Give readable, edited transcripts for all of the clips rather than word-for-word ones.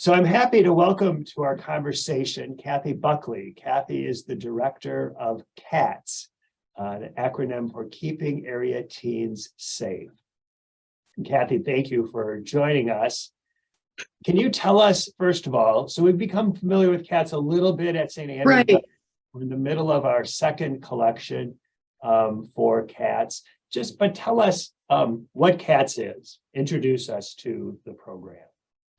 So I'm happy to welcome to our conversation Kathy Buckley. Kathy is the director of CATS, an acronym for Keeping Area Teens Safe. And Kathy, thank you for joining us. Can you tell us, first of all, so we've become familiar with CATS a little bit at St. Andrews, Right. but we're in the middle of our second collection for CATS. But tell us what CATS is. Introduce us to the program.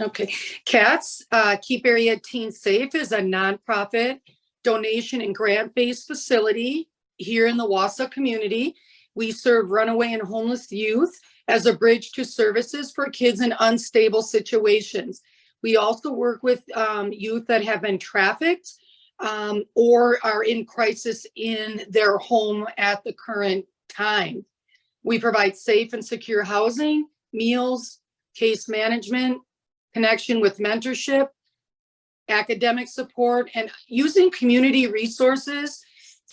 Okay. CATS, Keep Area Teens Safe, is a nonprofit donation and grant-based facility here in the Wausau community. We serve runaway and homeless youth as a bridge to services for kids in unstable situations. We also work with youth that have been trafficked or are in crisis in their home at the current time. We provide safe and secure housing, meals, case management, connection with mentorship, academic support, and using community resources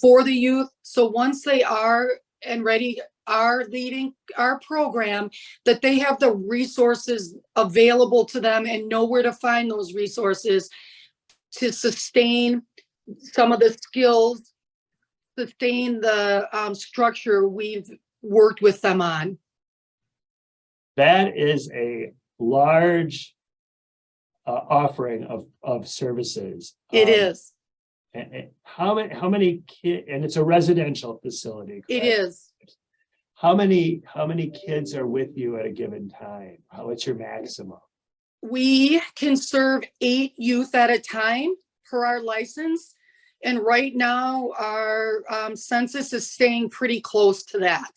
for the youth. So once they are leading our program, that they have the resources available to them and know where to find those resources to sustain some of the skills, sustain the structure we've worked with them on. That is a large offering of services. It is. And how many kids, and it's a residential facility, correct? It is. How many kids are with you at a given time? What's your maximum? We can serve 8 youth at a time per our license. And right now our census is staying pretty close to that.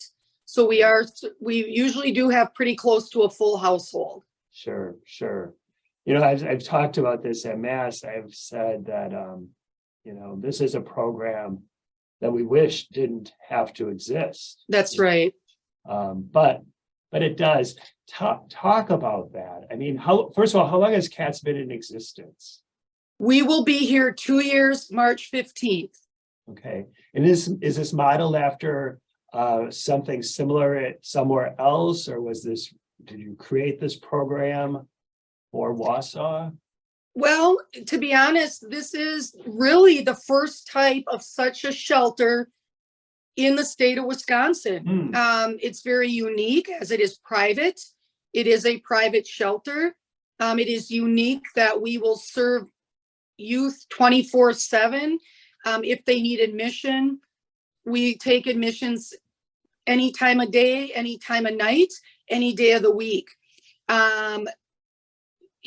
So we usually do have pretty close to a full household. Sure. You know, I've talked about this at Mass. I've said that, this is a program that we wish didn't have to exist. That's right. But it does. Talk about that. I mean, first of all, how long has CATS been in existence? We will be here 2 years, March 15th. Okay. And is this modeled after something similar somewhere else, or did you create this program for Wausau? Well, to be honest, this is really the first type of such a shelter in the state of Wisconsin. It's very unique as it is private. It is a private shelter. It is unique that we will serve youth 24/7. If they need admission, we take admissions any time of day, any time of night, any day of the week.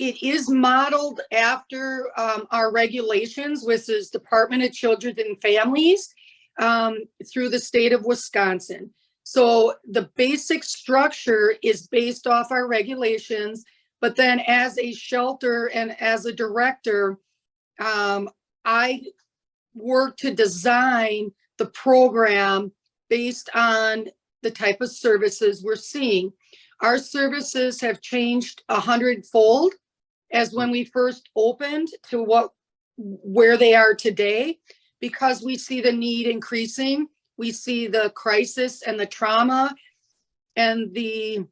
It is modeled after our regulations, which is Department of Children and Families through the state of Wisconsin. So the basic structure is based off our regulations, but then as a shelter and as a director, I work to design the program based on the type of services we're seeing. Our services have changed 100-fold as when we first opened to where they are today, because we see the need increasing. We see the crisis and the trauma and the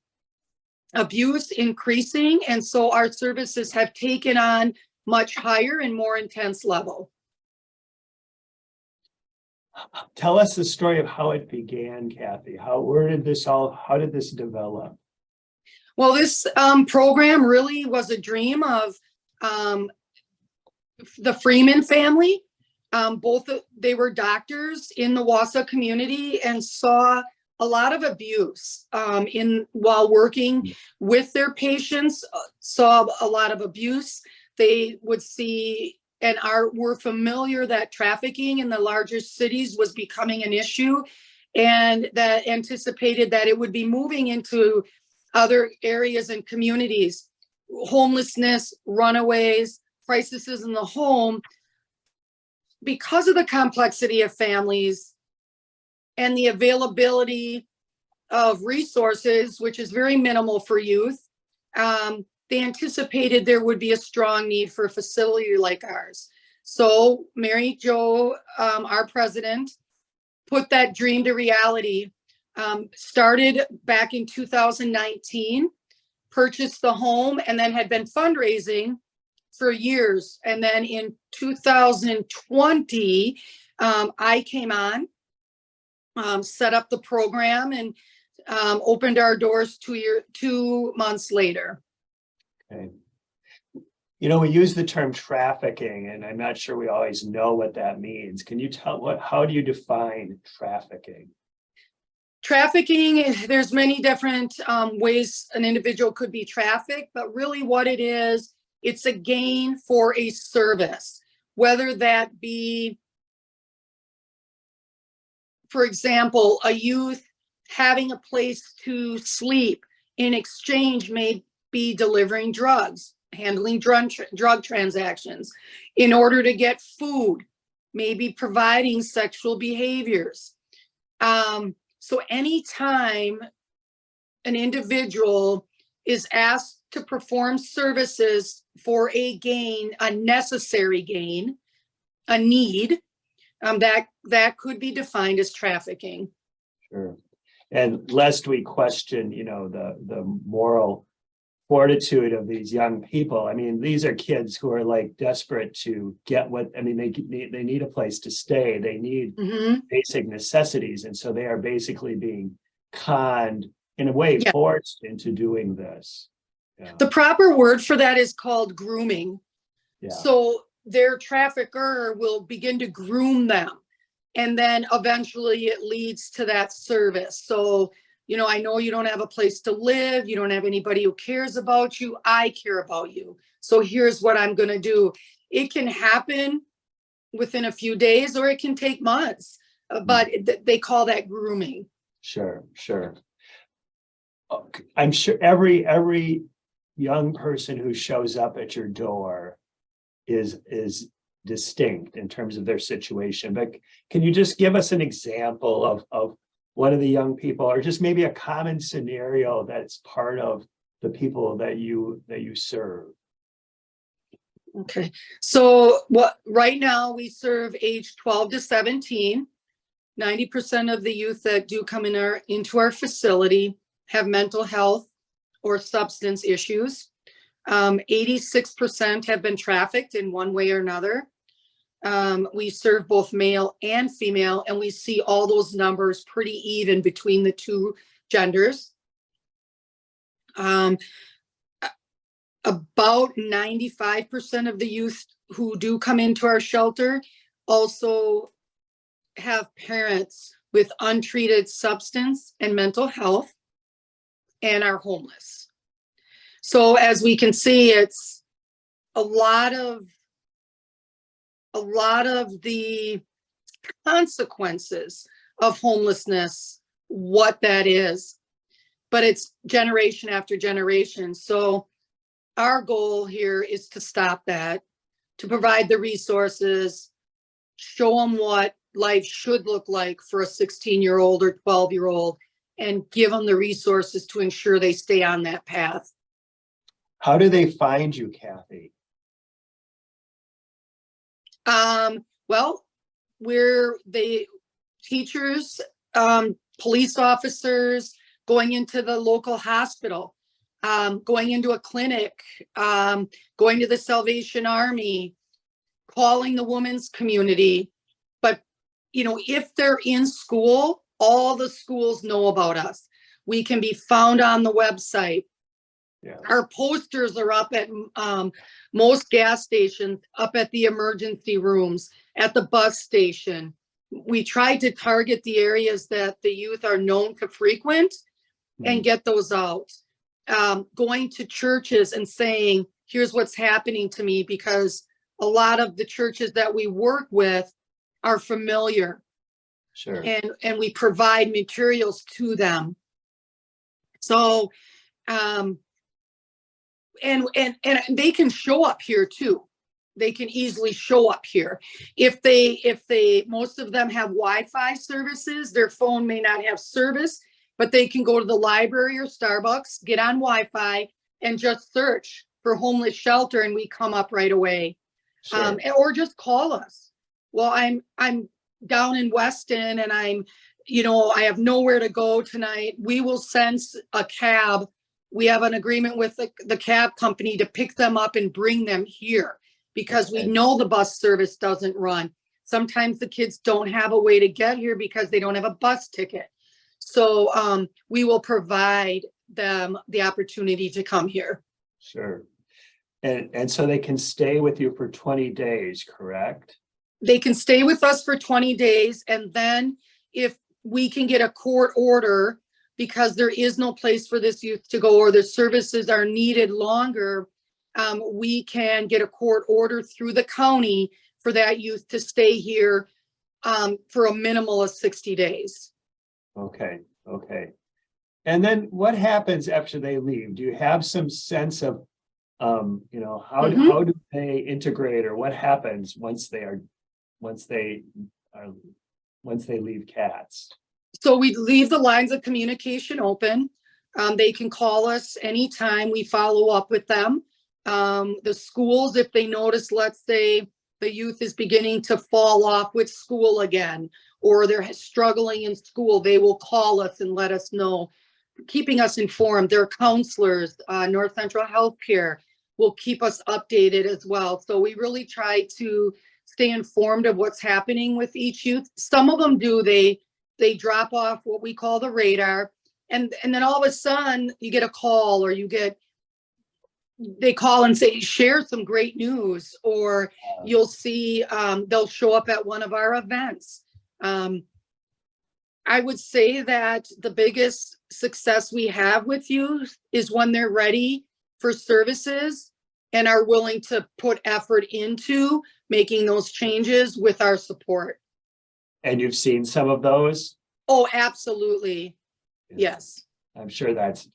abuse increasing. And so our services have taken on much higher and more intense level. Tell us the story of how it began, Kathy. How did this develop? Well, this program really was a dream of the Freeman family. They were doctors in the Wausau community and saw a lot of abuse while working with their patients, saw a lot of abuse. They would see and were familiar that trafficking in the larger cities was becoming an issue, and that anticipated that it would be moving into other areas and communities, homelessness, runaways, crises in the home. Because of the complexity of families and the availability of resources, which is very minimal for youth, they anticipated there would be a strong need for a facility like ours. So Mary Jo, our president, put that dream to reality, started back in 2019, purchased the home, and then had been fundraising for years. And then in 2020, I came on, set up the program, and opened our doors 2 months later. Okay. You know, we use the term trafficking, and I'm not sure we always know what that means. Can you how do you define trafficking? Trafficking, there's many different ways an individual could be trafficked, but really what it is, it's a gain for a service, whether that be, for example, a youth having a place to sleep, in exchange may be delivering drugs, handling drug transactions, in order to get food, maybe providing sexual behaviors. So anytime an individual is asked to perform services for a gain, a necessary gain, a need, that could be defined as trafficking. Sure. And lest we question, you know, the moral fortitude of these young people. I mean, these are kids who are like desperate to get what, I mean, they need a place to stay. They need basic necessities. And so they are basically being conned, in a way, forced into doing this. Yeah. The proper word for that is called grooming. Yeah. So their trafficker will begin to groom them. And then eventually it leads to that service. So, you know, I know you don't have a place to live. You don't have anybody who cares about you. I care about you. So here's what I'm going to do. It can happen within a few days, or it can take months, but they call that grooming. Sure, sure. I'm sure every young person who shows up at your door is distinct in terms of their situation. But can you just give us an example of one of the young people, or just maybe a common scenario that's part of the people that you serve? Okay, so right now we serve age 12 to 17. 90% of the youth that do come into our facility have mental health or substance issues. 86% have been trafficked in one way or another. We serve both male and female, and we see all those numbers pretty even between the two genders. About 95% of the youth who do come into our shelter also have parents with untreated substance and mental health and are homeless. So as we can see, it's a lot of the consequences of homelessness, what that is, but it's generation after generation. So our goal here is to stop that, to provide the resources, show them what life should look like for a 16-year-old or 12-year-old, and give them the resources to ensure they stay on that path. How do they find you, Kathy? Well, we're the teachers, police officers, going into the local hospital, going into a clinic, going to the Salvation Army, calling the women's community. But, you know, if they're in school, all the schools know about us. We can be found on the website. Yeah. Our posters are up at most gas stations, up at the emergency rooms, at the bus station. We try to target the areas that the youth are known to frequent and get those out. Going to churches and saying, here's what's happening to me, because a lot of the churches that we work with are familiar. Sure. And we provide materials to them. So, and they can show up here too. They can easily show up here. If most of them have Wi-Fi services, their phone may not have service, but they can go to the library or Starbucks, get on Wi-Fi, and just search for homeless shelter, and we come up right away. Sure. Or just call us. Well, I'm down in Weston, and I have nowhere to go tonight. We will send a cab we have an agreement with the cab company to pick them up and bring them here because we Okay. know the bus service doesn't run. Sometimes the kids don't have a way to get here because they don't have a bus ticket. So we will provide them the opportunity to come here. Sure. And so they can stay with you for 20 days, correct? They can stay with us for 20 days. And then if we can get a court order, because there is no place for this youth to go or the services are needed longer, we can get a court order through the county for that youth to stay here for a minimal of 60 days. Okay, okay. And then what happens after they leave? Do you have some sense of, how do they integrate, or what happens once they leave CATS? So we leave the lines of communication open. They can call us anytime. We follow up with them. The schools, if they notice, let's say the youth is beginning to fall off with school again, or they're struggling in school, they will call us and let us know, keeping us informed. Their counselors, North Central Healthcare, will keep us updated as well. So we really try to stay informed of what's happening with each youth. Some of them do, they drop off what we call the radar. And then all of a sudden you get a call, or they call and say, share some great news, or you'll see they'll show up at one of our events. I would say that the biggest success we have with youth is when they're ready for services and are willing to put effort into making those changes with our support. And you've seen some of those? Oh, absolutely. Yes. I'm sure that's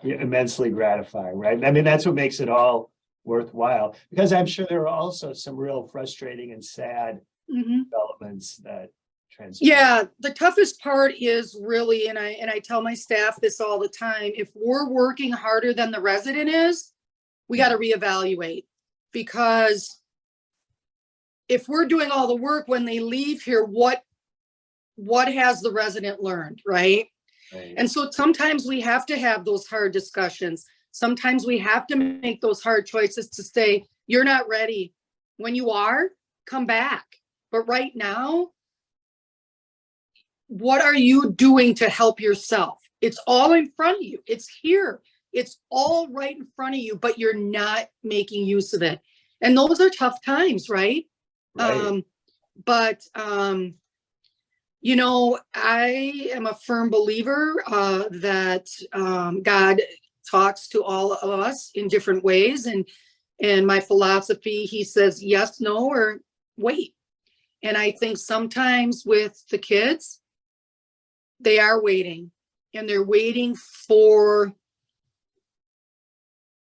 immensely gratifying, right? I mean, that's what makes it all worthwhile, because I'm sure there are also some real frustrating and sad developments that transpire. Yeah, the toughest part is really, and I tell my staff this all the time, if we're working harder than the resident is, we got to reevaluate, because if we're doing all the work when they leave here, what has the resident learned, right? Right. And so sometimes we have to have those hard discussions. Sometimes we have to make those hard choices to say, you're not ready. When you are, come back. But right now, what are you doing to help yourself? It's all in front of you. It's here. It's all right in front of you, but you're not making use of it. And those are tough times, right? Right. I am a firm believer that God talks to all of us in different ways. And my philosophy, he says, yes, no, or wait. And I think sometimes with the kids, they are waiting, and they're waiting for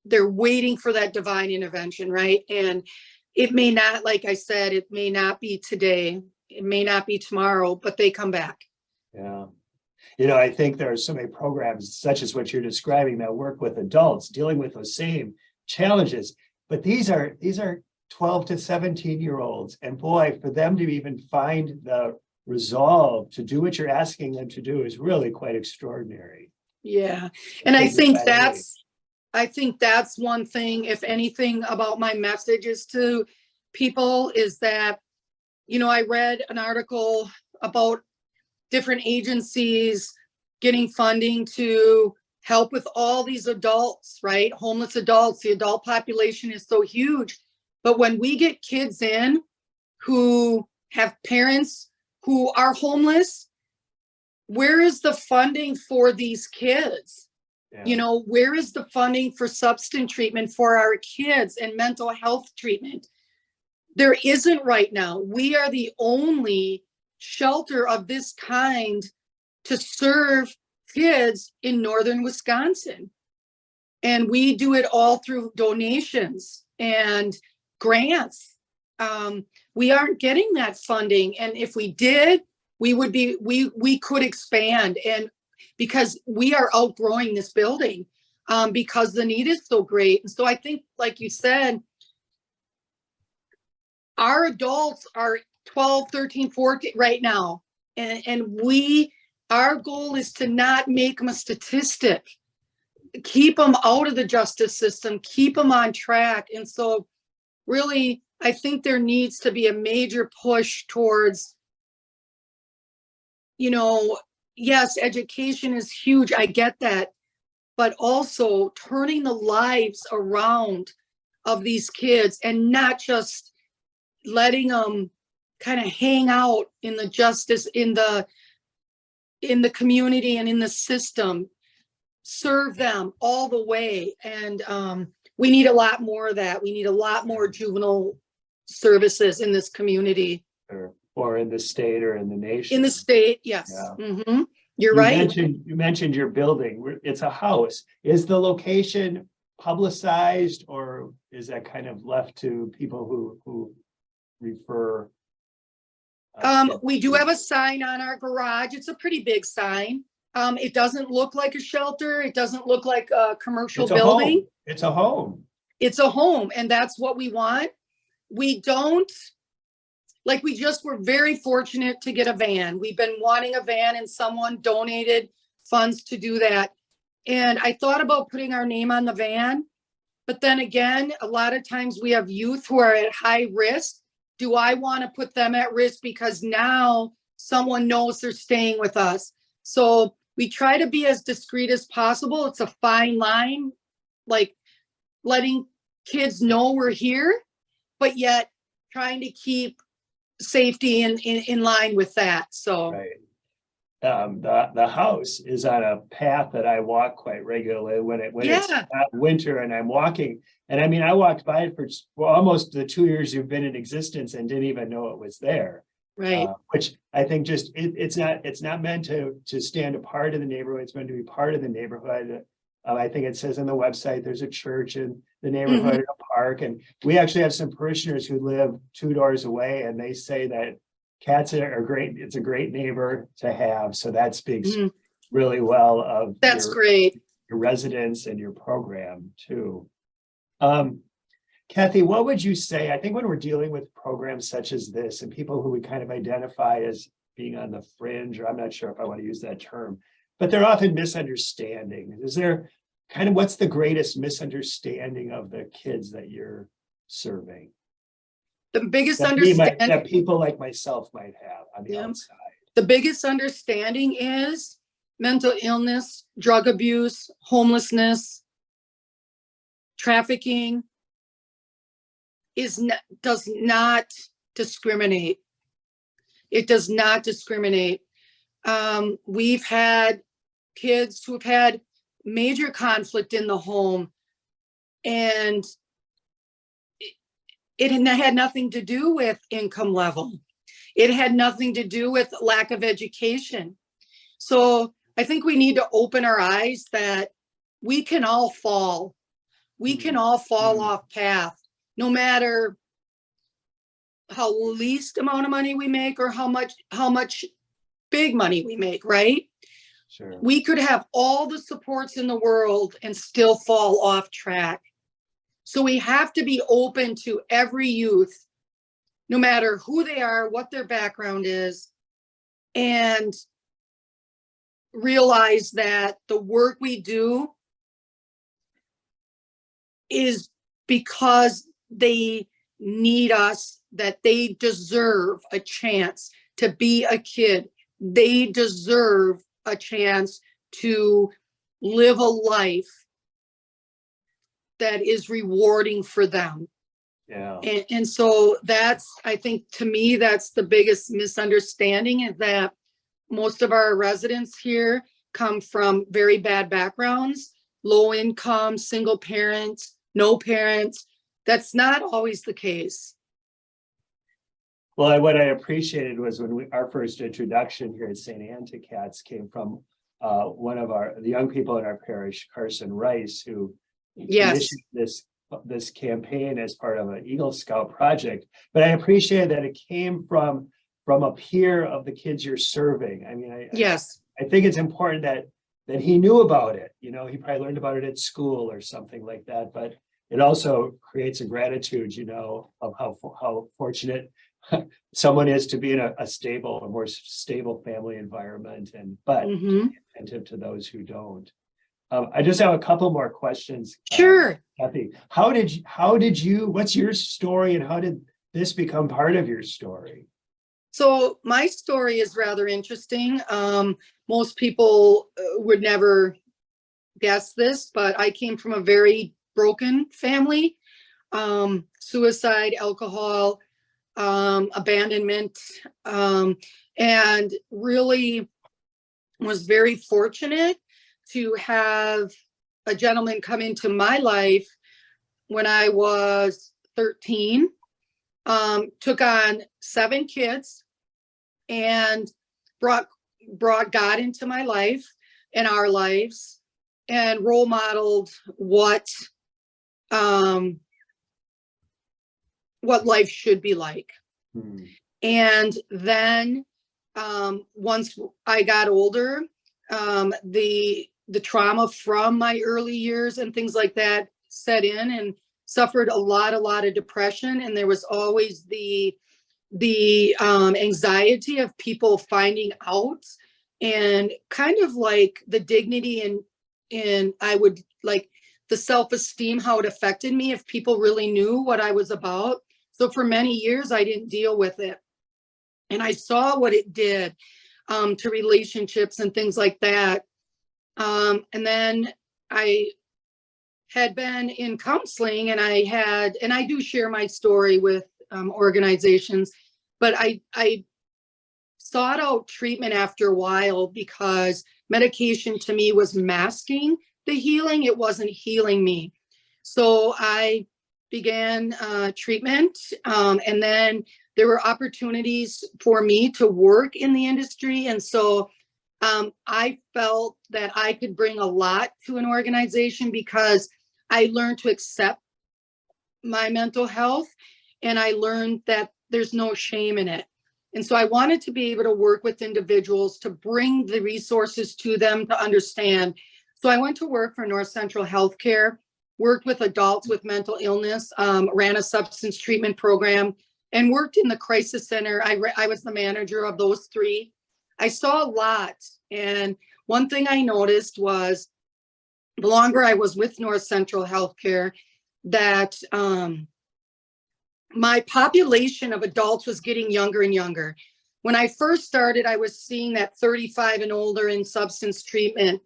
that divine intervention, right? And it may not, like I said, it may not be today. It may not be tomorrow, but they come back. Yeah. I think there are so many programs such as what you're describing that work with adults dealing with those same challenges. But these are 12 to 17-year-olds. And boy, for them to even find the resolve to do what you're asking them to do is really quite extraordinary. Yeah. And I think that's one thing, if anything, about my messages to people is that, I read an article about different agencies getting funding to help with all these adults, right? Homeless adults. The adult population is so huge. But when we get kids in who have parents who are homeless, where is the funding for these kids? Yeah. Where is the funding for substance treatment for our kids and mental health treatment? There isn't right now. We are the only shelter of this kind to serve kids in northern Wisconsin. And we do it all through donations and grants. We aren't getting that funding. And if we did, we could expand, and because we are outgrowing this building, because the need is so great. And so I think, like you said, our adults are 12, 13, 14 right now. And our goal is to not make them a statistic. keep them out of the justice system, keep them on track. And so really, I think there needs to be a major push towards, you know, yes, education is huge. I get that. But also turning the lives around of these kids and not just letting them kind of hang out in the justice, in the community and in the system. Serve them all the way. And we need a lot more of that. We need a lot more juvenile services in this community. Or in the state or in the nation. In the state, yes. Yeah. Mm-hmm. You're right. You mentioned your building. It's a house. Is the location publicized, or is that kind of left to people who refer? We do have a sign on our garage. It's a pretty big sign. It doesn't look like a shelter. It doesn't look like a commercial building. Home. It's a home. It's a home, and that's what we want. We don't, like, we just were very fortunate to get a van. We've been wanting a van, and someone donated funds to do that. And I thought about putting our name on the van, but then again, a lot of times we have youth who are at high risk. Do I want to put them at risk because now someone knows they're staying with us? So we try to be as discreet as possible. It's a fine line, like letting kids know we're here, but yet trying to keep safety in line with that. So right. The house is on a path that I walk quite regularly when it's winter and I'm walking. And I mean, I walked by it for almost the 2 years you've been in existence and didn't even know it was there. Right. Which I think just it's not meant to stand apart of the neighborhood. It's meant to be part of the neighborhood. I think it says on the website there's a church in the neighborhood, and a park, and we actually have some parishioners who live 2 doors away, and they say that cats are great. It's a great neighbor to have. So that speaks really well of great. Your residents and your program too. Kathy, what would you say? I think when we're dealing with programs such as this and people who we kind of identify as being on the fringe, or I'm not sure if I want to use that term, but they're often misunderstanding. Is there kind of, what's the greatest misunderstanding of the kids that you're serving? The biggest understanding that people like myself might have on the outside. The biggest understanding is mental illness, drug abuse, homelessness, trafficking does not discriminate. It does not discriminate. We've had kids who've had major conflict in the home, and it had nothing to do with income level. It had nothing to do with lack of education. So I think we need to open our eyes that we can all fall. We can all fall off path, no matter how least amount of money we make or how much big money we make, right? Sure. We could have all the supports in the world and still fall off track. So we have to be open to every youth, no matter who they are, what their background is, and realize that the work we do is because they need us, that they deserve a chance to be a kid. They deserve a chance to live a life that is rewarding for them. Yeah. And so that's, I think, to me, that's the biggest misunderstanding, is that most of our residents here come from very bad backgrounds, low income, single parents, no parents. That's not always the case. Well, what I appreciated was when our first introduction here at St. Anne to cats came from one of the young people in our parish, Carson Rice, who initiated this campaign as part of an Eagle Scout project. But I appreciate that it came from a peer of the kids you're serving. I mean, I think it's important that he knew about it. You know, he probably learned about it at school or something like that. But it also creates a gratitude, you know, of how fortunate someone is to be in a more stable family environment, but attentive to those who don't. I just have a couple more questions. Sure. Kathy, what's your story and how did this become part of your story? So my story is rather interesting. Most people would never guess this, but I came from a very broken family. Suicide, alcohol, abandonment, and really was very fortunate to have a gentleman come into my life when I was 13, took on 7 kids and brought God into my life and our lives and role modeled what life should be like. Hmm. And then once I got older, the trauma from my early years and things like that set in, and suffered a lot of depression. And there was always the anxiety of people finding out, and kind of like the dignity and I would like the self-esteem, how it affected me if people really knew what I was about. So for many years, I didn't deal with it. And I saw what it did to relationships and things like that. And then I had been in counseling, and I do share my story with organizations, but I sought out treatment after a while because medication to me was masking the healing. It wasn't healing me. So I began treatment, and then there were opportunities for me to work in the industry. And so I felt that I could bring a lot to an organization because I learned to accept my mental health, and I learned that there's no shame in it. And so I wanted to be able to work with individuals to bring the resources to them to understand. So I went to work for North Central Healthcare, worked with adults with mental illness, ran a substance treatment program, and worked in the crisis center. I was the manager of those 3. I saw a lot. And one thing I noticed was the longer I was with North Central Healthcare, that my population of adults was getting younger and younger. When I first started, I was seeing that 35 and older in substance treatment.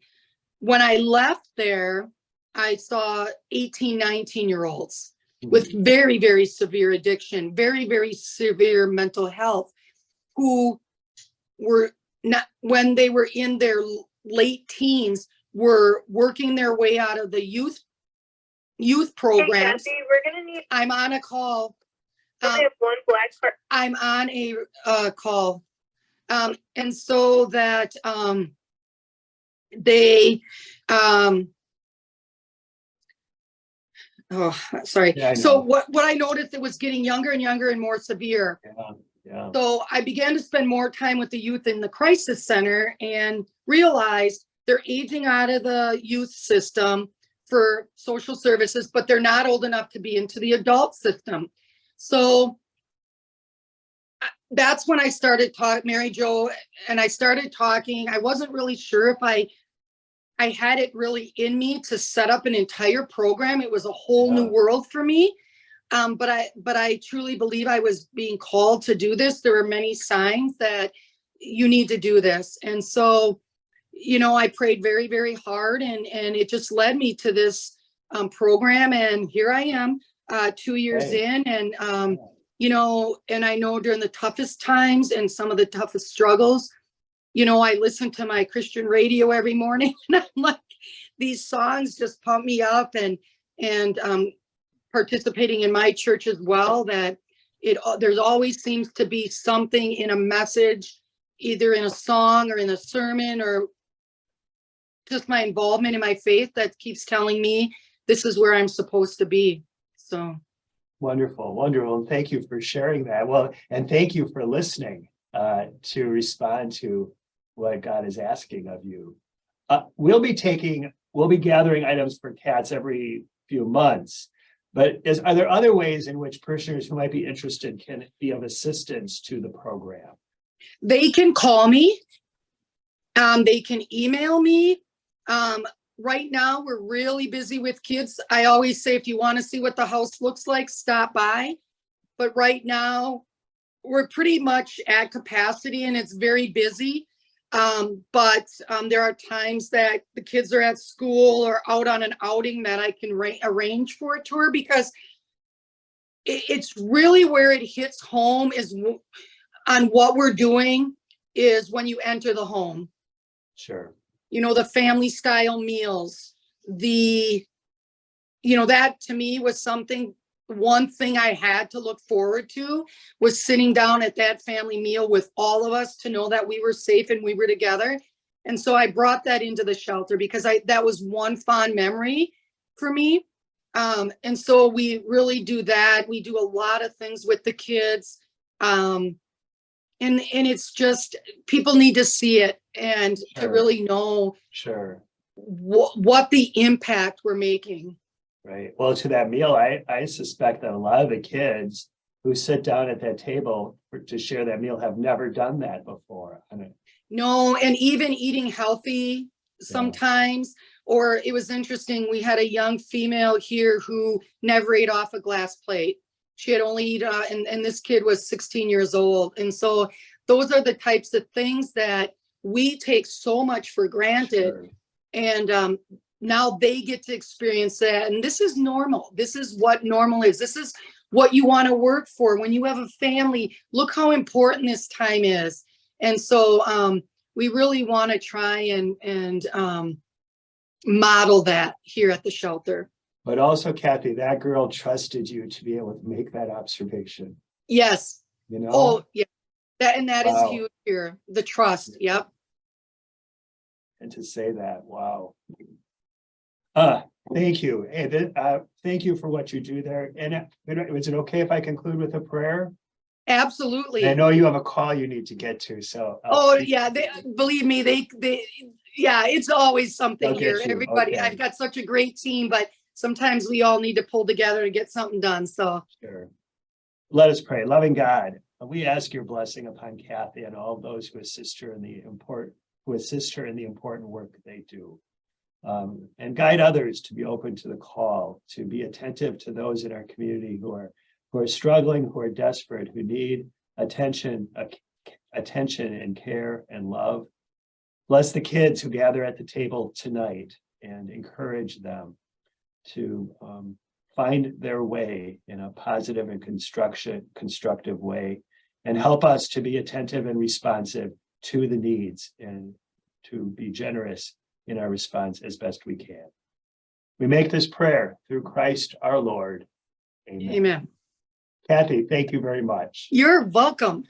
When I left there, I saw 18, 19-year-olds with very, very severe addiction, very, very severe mental health, who were not, when they were in their late teens, were working their way out of the youth programs. Hey, Kathy, we're gonna need. I'm on a call. We have one black card. I'm on a call, and so that they oh, sorry. Yeah, so what I noticed, it was getting younger and younger and more severe. Yeah. So I began to spend more time with the youth in the crisis center and realized they're aging out of the youth system for social services, but they're not old enough to be into the adult system. So that's when I started talking, Mary Jo, and I started talking. I wasn't really sure if I had it really in me to set up an entire program. It was a whole new world for me. But I truly believe I was being called to do this. There were many signs that you need to do this. And so, I prayed very, very hard, and it just led me to this program. And here I am 2 years in, and, and I know during the toughest times and some of the toughest struggles, I listen to my Christian radio every morning, and I'm like, these songs just pump me up, and participating in my church as well, that there's always seems to be something in a message, either in a song or in a sermon, or just my involvement in my faith that keeps telling me this is where I'm supposed to be. So wonderful. And thank you for sharing that. Well, and thank you for listening to respond to what God is asking of you. We'll be gathering items for CATS every few months. But are there other ways in which parishioners who might be interested can be of assistance to the program? They can call me. They can email me. right now, we're really busy with kids. I always say, if you want to see what the house looks like, stop by. But right now, we're pretty much at capacity and it's very busy. But there are times that the kids are at school or out on an outing that I can arrange for a tour, because it's really where it hits home is on what we're doing is when you enter the home. Sure. You know, the family style meals, that to me was one thing I had to look forward to, was sitting down at that family meal with all of us to know that we were safe and we were together. And so I brought that into the shelter because that was one fond memory for me. And so we really do that. We do a lot of things with the kids. And it's just, people need to see it and to Sure. really know Sure. what the impact we're making. Right. Well, to that meal, I suspect that a lot of the kids who sit down at that table to share that meal have never done that before. No, and even eating healthy sometimes, or it was interesting, we had a young female here who never ate off a glass plate. She had only eaten, and this kid was 16 years old. And so those are the types of things that we take so much for granted. Sure. And now they get to experience that. And this is normal. This is what normal is. This is what you want to work for when you have a family. Look how important this time is. And so we really want to try and model that here at the shelter. But also, Kathy, that girl trusted you to be able to make that observation. Yes. You know? Oh, yeah. That is Wow. huge here. The trust. Yep. And to say that, wow. Thank you. Hey, thank you for what you do there. And is it okay if I conclude with a prayer? Absolutely. I know you have a call you need to get to, so. Oh, yeah. Believe me, yeah, it's always something They'll get here. you. Everybody, Okay. I've got such a great team, but sometimes we all need to pull together to get something done. So Sure. Let us pray. Loving God, we ask your blessing upon Kathy and all those who assist her in the important work that they do. And guide others to be open to the call, to be attentive to those in our community who are struggling, who are desperate, who need attention and care and love. Bless the kids who gather at the table tonight and encourage them to find their way in a positive and constructive way, and help us to be attentive and responsive to the needs and to be generous in our response as best we can. We make this prayer through Christ our Lord. Amen. amen. Kathy, thank you very much. You're welcome.